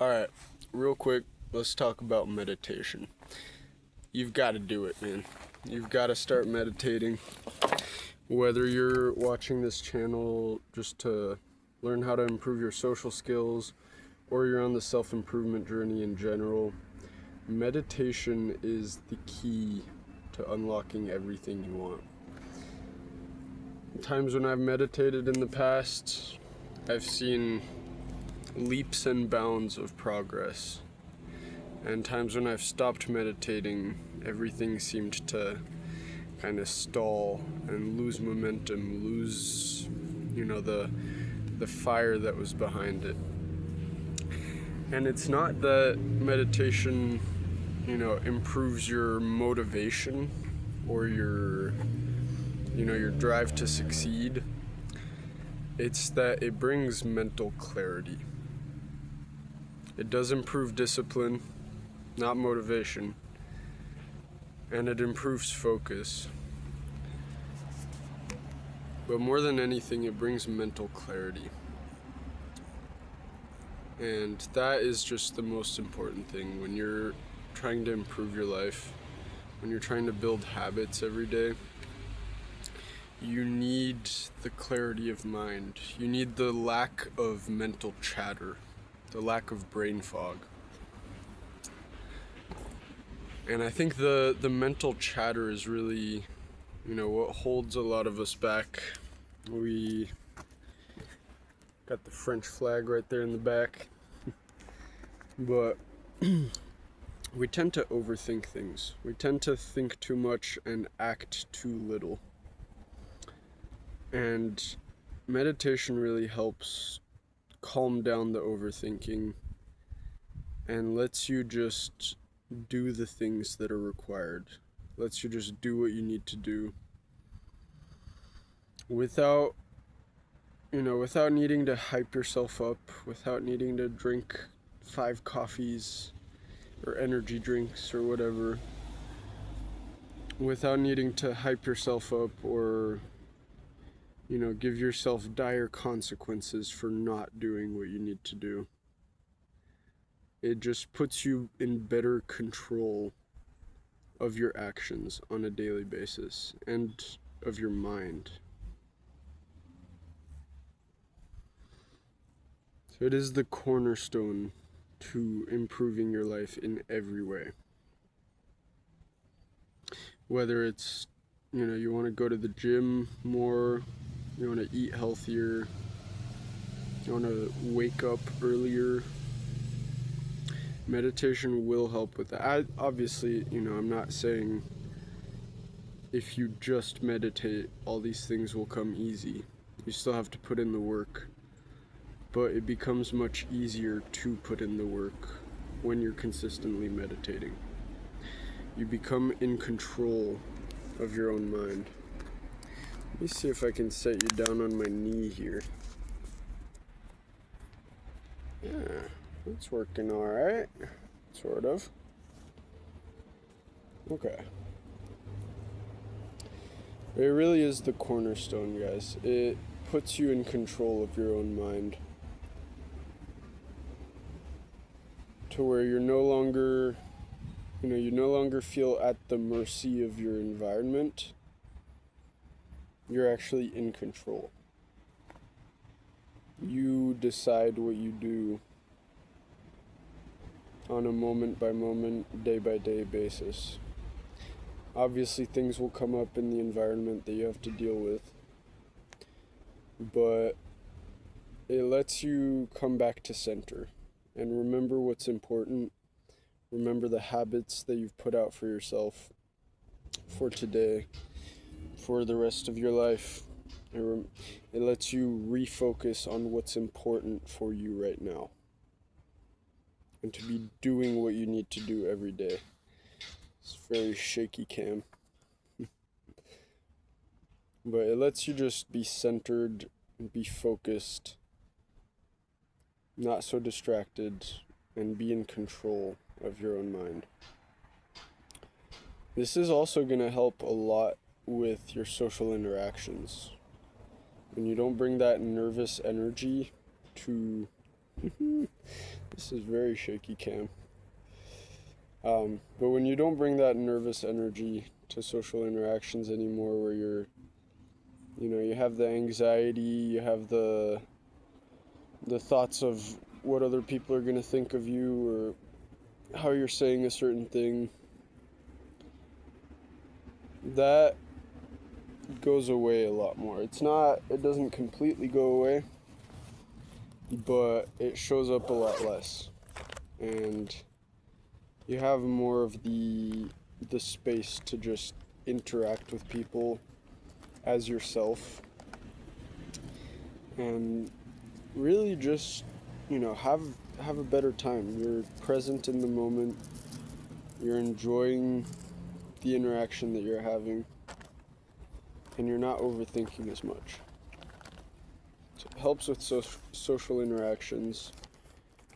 Alright, real quick, let's talk about meditation. You've got to do it, man. You've got to start meditating. Whether you're watching this channel just to learn how to improve your social skills, or you're on the self-improvement journey in general, meditation is the key to unlocking everything you want. Times when I've meditated in the past, I've seen leaps and bounds of progress. And times when I've stopped meditating, everything seemed to kind of stall and lose momentum, lose, the fire that was behind it. And it's not that meditation, improves your motivation or your drive to succeed. It's that it brings mental clarity. It does improve discipline, not motivation, and it improves focus. But more than anything, it brings mental clarity. And that is just the most important thing when you're trying to improve your life, when you're trying to build habits every day. You need the clarity of mind. You need the lack of mental chatter, the lack of brain fog. And I think the mental chatter is really, what holds a lot of us back. We got the French flag right there in the back. But we tend to overthink things. We tend to think too much and act too little. And meditation really helps calm down the overthinking and lets you just do the things that are required. Lets you just do what you need to do without needing to hype yourself up, without needing to drink 5 coffees or energy drinks or whatever, without needing to hype yourself up or give yourself dire consequences for not doing what you need to do. It just puts you in better control of your actions on a daily basis and of your mind. So it is the cornerstone to improving your life in every way. Whether it's, you want to go to the gym more, you want to eat healthier, you want to wake up earlier, meditation will help with that. Obviously, I'm not saying if you just meditate, all these things will come easy. You still have to put in the work. But it becomes much easier to put in the work when you're consistently meditating. You become in control of your own mind. Let me see if I can set you down on my knee here. Yeah, it's working alright. Sort of. Okay. It really is the cornerstone, guys. It puts you in control of your own mind. To where you're no longer, you no longer feel at the mercy of your environment. You're actually in control. You decide what you do on a moment by moment, day by day basis. Obviously, things will come up in the environment that you have to deal with, but it lets you come back to center and remember what's important. Remember the habits that you've put out for yourself for today, for the rest of your life. It lets you refocus on what's important for you right now and to be doing what you need to do every day. It's very shaky cam. But it lets you just be centered and be focused, not so distracted, and be in control of your own mind. This is also going to help a lot with your social interactions. When you don't bring that nervous energy to This is very shaky cam. But when you don't bring that nervous energy to social interactions anymore, where you have the anxiety, you have the thoughts of what other people are going to think of you, or how you're saying a certain thing, that goes away a lot more. It doesn't completely go away, but it shows up a lot less. And you have more of the space to just interact with people as yourself, and really just have a better time. You're present in the moment, you're enjoying the interaction that you're having, and you're not overthinking as much. So it helps with social interactions.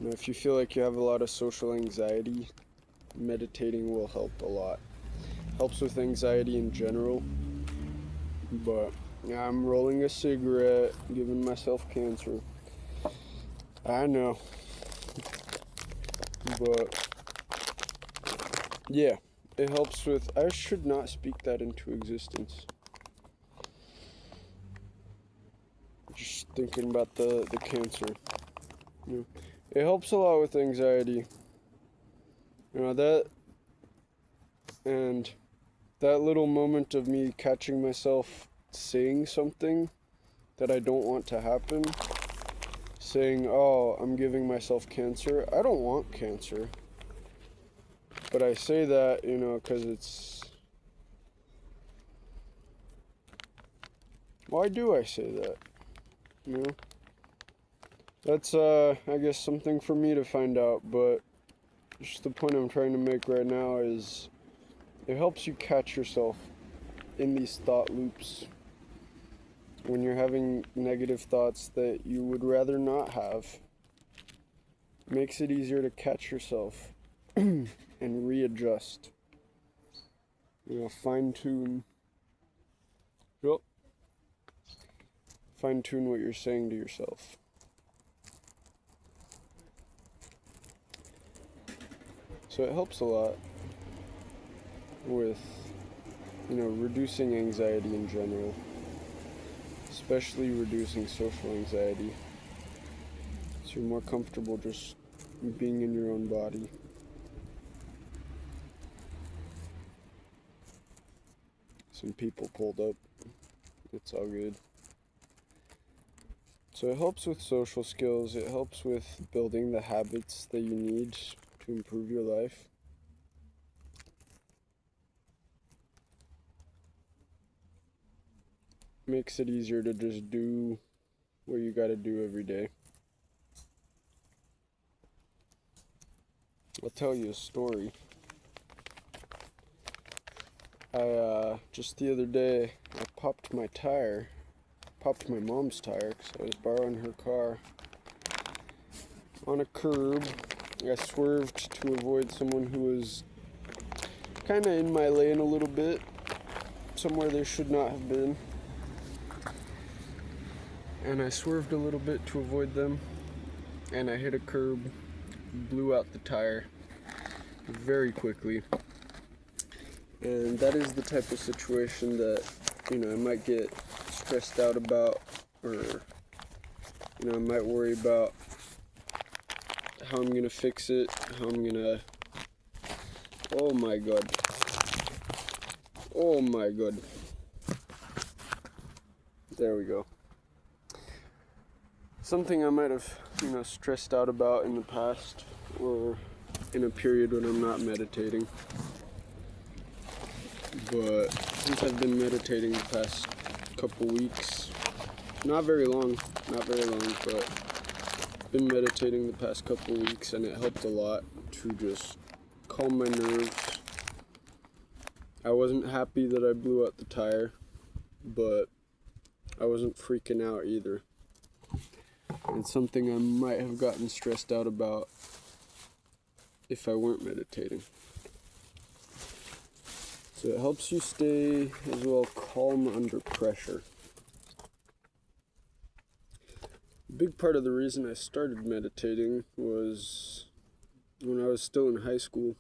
If you feel like you have a lot of social anxiety, meditating will help a lot. Helps with anxiety in general. But yeah, I'm rolling a cigarette, giving myself cancer. I know. But yeah, it helps with... I should not speak that into existence. Just thinking about the cancer. It helps a lot with anxiety. That, and that little moment of me catching myself saying something that I don't want to happen, saying, oh, I'm giving myself cancer. I don't want cancer. But I say that, because it's... Why do I say that? That's, I guess, something for me to find out, but just the point I'm trying to make right now is it helps you catch yourself in these thought loops when you're having negative thoughts that you would rather not have. It makes it easier to catch yourself and readjust. Fine-tune what you're saying to yourself. So it helps a lot with, reducing anxiety in general, especially reducing social anxiety. So you're more comfortable just being in your own body. Some people pulled up. It's all good. So it helps with social skills. It helps with building the habits that you need to improve your life. Makes it easier to just do what you gotta do every day. I'll tell you a story. Just the other day, I popped my mom's tire, because I was borrowing her car. On a curb, I swerved to avoid someone who was kind of in my lane a little bit, somewhere they should not have been. And I swerved a little bit to avoid them, and I hit a curb, blew out the tire very quickly. And that is the type of situation that, I might get stressed out about, or, I might worry about how I'm gonna fix it, oh my god. There we go. Something I might have, stressed out about in the past, or in a period when I'm not meditating. But since I've been meditating the past couple weeks, not very long, but I've been meditating the past couple weeks, and it helped a lot to just calm my nerves. I wasn't happy that I blew out the tire, but I wasn't freaking out either. It's something I might have gotten stressed out about if I weren't meditating. So it helps you stay as well calm under pressure. A big part of the reason I started meditating was when I was still in high school.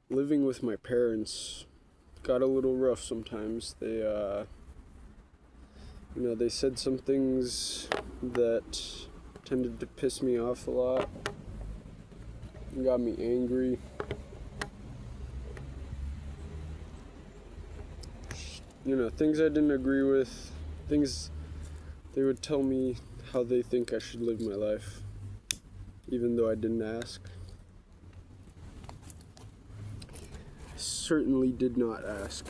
Living with my parents got a little rough sometimes. They said some things that tended to piss me off a lot, got me angry. Things I didn't agree with, things they would tell me how they think I should live my life, even though I didn't ask. I certainly did not ask.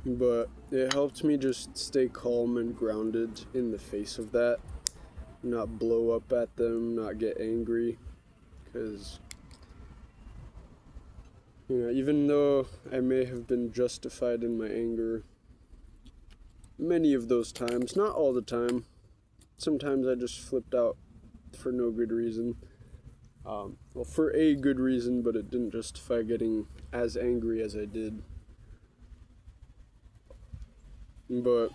But it helped me just stay calm and grounded in the face of that, not blow up at them, not get angry, because even though I may have been justified in my anger many of those times, not all the time, sometimes I just flipped out for no good reason. For a good reason, but it didn't justify getting as angry as I did. But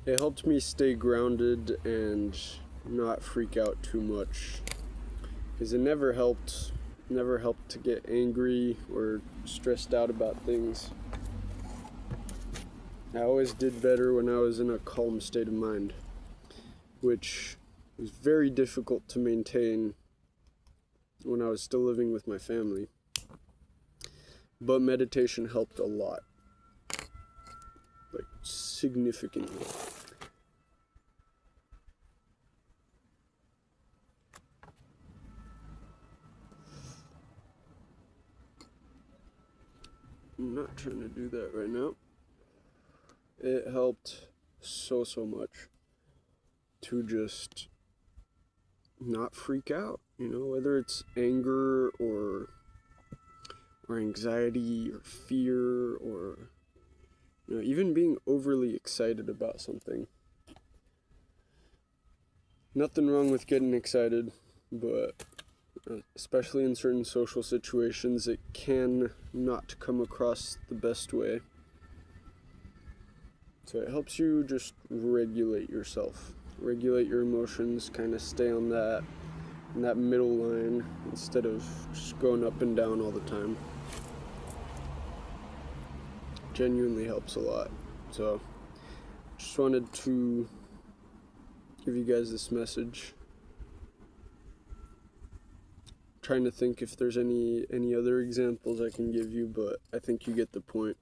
it helped me stay grounded and not freak out too much, because it never helped to get angry or stressed out about things. I always did better when I was in a calm state of mind, which was very difficult to maintain when I was still living with my family. But meditation helped a lot, like significantly. I'm not trying to do that right now. It helped so much to just not freak out, whether it's anger or anxiety or fear or even being overly excited about something. Nothing wrong with getting excited, but especially in certain social situations, it can not come across the best way. So it helps you just regulate yourself, regulate your emotions, kind of stay on that middle line instead of just going up and down all the time. Genuinely helps a lot. So just wanted to give you guys this message. Trying to think if there's any other examples I can give you, but I think you get the point.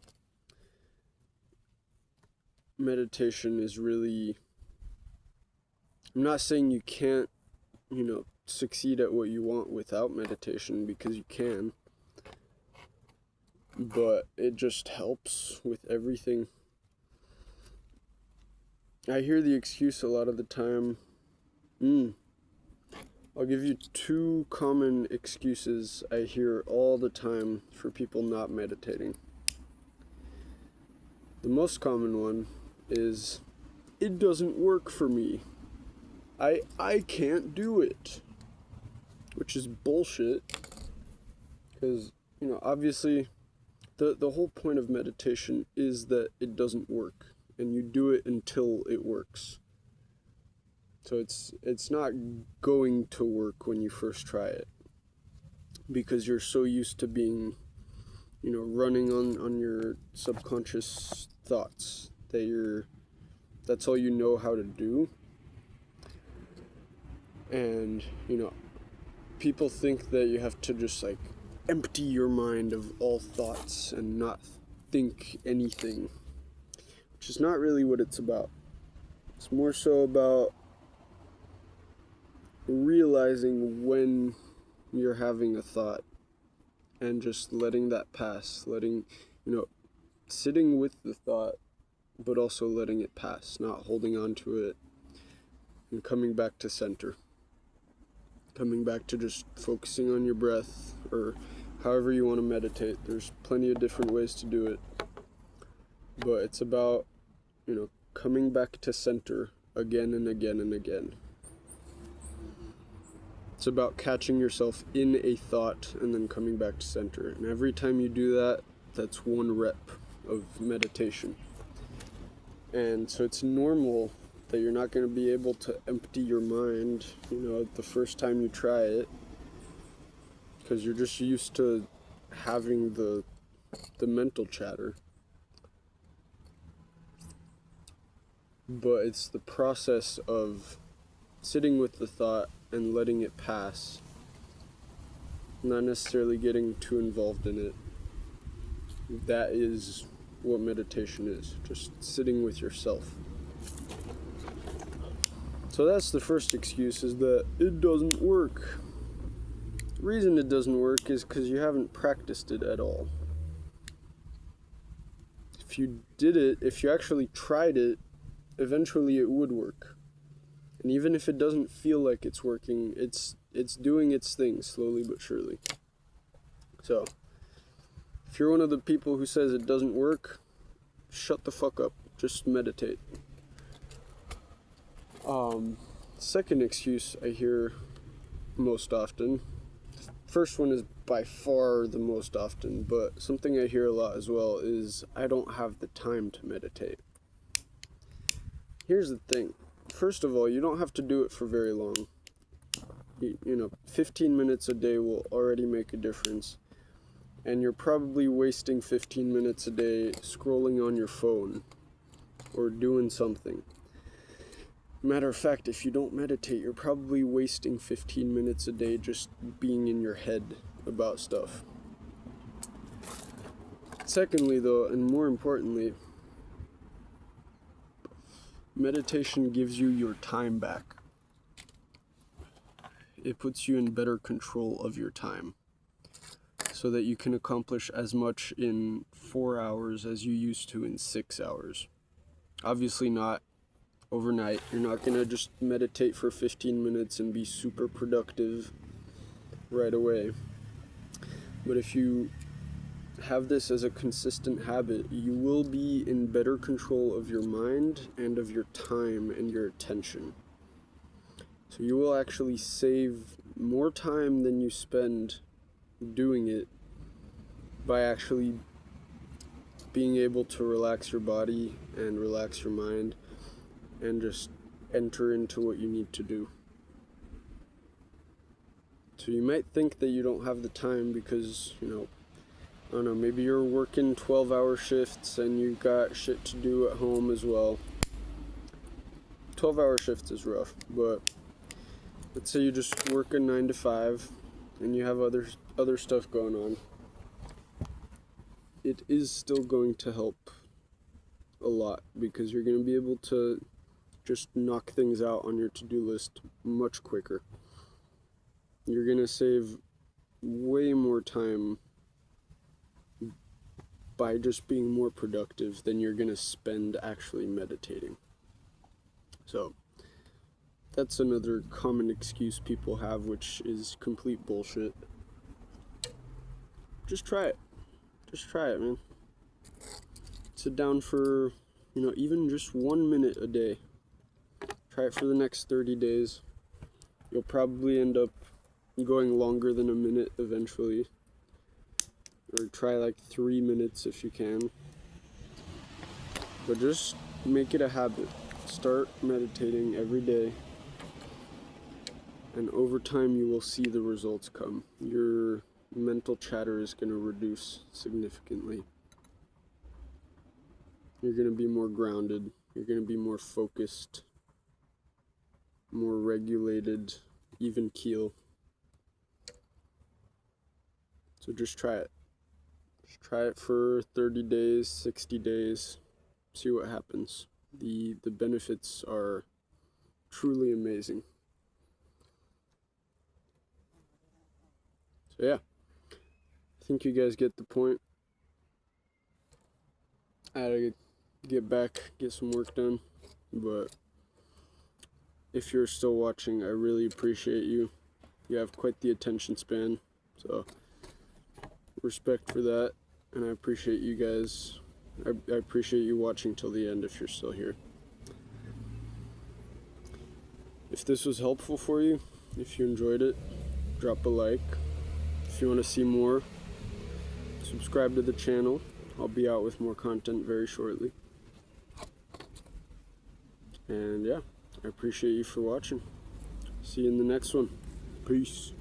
Meditation is really, I'm not saying you can't, succeed at what you want without meditation, because you can, but it just helps with everything. I hear the excuse a lot of the time. I'll give you 2 common excuses I hear all the time for people not meditating. The most common one is, it doesn't work for me. I can't do it. Which is bullshit. Because, obviously the whole point of meditation is that it doesn't work. And you do it until it works. So it's not going to work when you first try it, because you're so used to being, running on your subconscious thoughts that's all you know how to do. And, people think that you have to just empty your mind of all thoughts and not think anything, which is not really what it's about. It's more so about realizing when you're having a thought and just letting that pass, sitting with the thought, but also letting it pass, not holding on to it, and coming back to center, coming back to just focusing on your breath, or however you want to meditate. There's plenty of different ways to do it, but it's about, coming back to center again and again and again. It's about catching yourself in a thought and then coming back to center. And every time you do that, that's 1 rep of meditation. And so it's normal that you're not going to be able to empty your mind, the first time you try it, because you're just used to having the mental chatter. But it's the process of sitting with the thought and letting it pass, not necessarily getting too involved in it. That is what meditation is, just sitting with yourself. So that's the first excuse, is that it doesn't work. The reason it doesn't work is because you haven't practiced it at all. If you did it, if you actually tried it, eventually it would work. And even if it doesn't feel like it's working, it's doing its thing slowly but surely. So, if you're one of the people who says it doesn't work, shut the fuck up. Just meditate. Second excuse I hear most often. First one is by far the most often, but something I hear a lot as well is, I don't have the time to meditate. Here's the thing. First of all, you don't have to do it for very long. 15 minutes a day will already make a difference. And you're probably wasting 15 minutes a day scrolling on your phone or doing something. Matter of fact, if you don't meditate, you're probably wasting 15 minutes a day just being in your head about stuff. Secondly, though, and more importantly, meditation gives you your time back. It puts you in better control of your time, so that you can accomplish as much in 4 hours as you used to in 6 hours. Obviously not overnight. You're not going to just meditate for 15 minutes and be super productive right away. But if you have this as a consistent habit, you will be in better control of your mind and of your time and your attention. So you will actually save more time than you spend doing it by actually being able to relax your body and relax your mind and just enter into what you need to do. So you might think that you don't have the time because, I don't know, maybe you're working 12-hour shifts and you've got shit to do at home as well. 12-hour shifts is rough, but let's say you just work a 9 to 5 and you have other stuff going on. It is still going to help a lot because you're going to be able to just knock things out on your to-do list much quicker. You're going to save way more time by just being more productive than you're going to spend actually meditating. So, that's another common excuse people have, which is complete bullshit. Just try it. Just try it, man. Sit down for, even just 1 minute a day. Try it for the next 30 days. You'll probably end up going longer than a minute eventually. Or try like 3 minutes if you can. But just make it a habit. Start meditating every day. And over time you will see the results come. Your mental chatter is going to reduce significantly. You're going to be more grounded. You're going to be more focused, more regulated, even keel. So just try it. Just try it for 30 days, 60 days. See what happens. The benefits are truly amazing. So yeah, I think you guys get the point. I had to get back, get some work done, but if you're still watching, I really appreciate you. You have quite the attention span, so respect for that, and I appreciate you guys. I appreciate you watching till the end if you're still here. If this was helpful for you, if you enjoyed it, drop a like. If you want to see more, subscribe to the channel. I'll be out with more content very shortly. And yeah, I appreciate you for watching. See you in the next one. Peace.